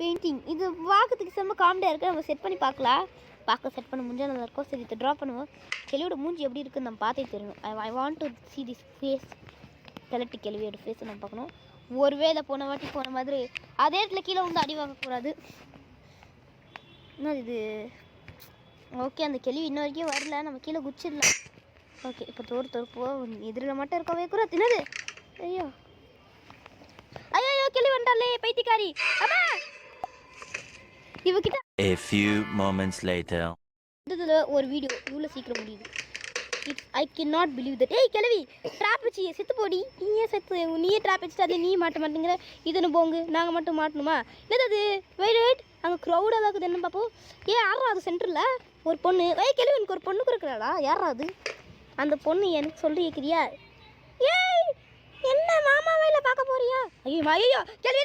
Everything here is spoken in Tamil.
பெயிண்டிங் இது பார்க்கறதுக்கு செம்ம காமெடியாக இருக்குது. நம்ம செட் பண்ணி பார்க்கலாம். செட் பண்ண முடிஞ்சால் நல்லா இருக்கும். சரி இதை ட்ரா பண்ணுவோம். கிளியோட மூஞ்சி எப்படி இருக்குன்னு நம்ம பார்த்தே தெரியும். I want to see this face. கிளியோட ஃபேஸை நம்ம பார்க்கணும். ஒருவேளை போன வாட்டி போன மாதிரி அதே இடத்துல கீழே வந்து அடி வாங்கக்கூடாது. இன்னும் இது ஓகே. அந்த கிளி இன்ன வரைக்கும் வரல. நம்ம கீழே குச்சிடலாம். ஓகே இப்போ தோறுப்போம். எதிரில் மட்டும் இருக்கவே கூடாது. என்னது ஐயோ ஐயோ கிளி வந்தாலே பைத்தியக்காரி. அம்மா இவகிட்ட A few moments later. இதுல ஒரு வீடியோ இவ்வளோ சீக்கிரம் முடியுது. I can not believe that. ஏய் கிளவி ட்ராப் வச்சு செத்து போடி. நீயே செத்து நீயே ட்ராப் வச்சுட்டு அதில் நீ மாட்ட மாட்டேங்கிற. இதுன்னு போங்க நாங்கள் மட்டும் மாட்டணுமா? என்னது அது? வெயிட் அங்கே க்ரௌடாக இருக்குது. என்ன பார்ப்போம். யாரா அது சென்டரில் ஒரு பொண்ணு? கிளவி எனக்கு ஒரு பொண்ணு கொடுக்குறாடா. யாரா அது? அந்த பொண்ணு எனக்கு சொல்லி கேட்குறியா? ஏய் என்ன மாமா வேலை பார்க்க போறியா? ஐயோ ஐயோ கிளவி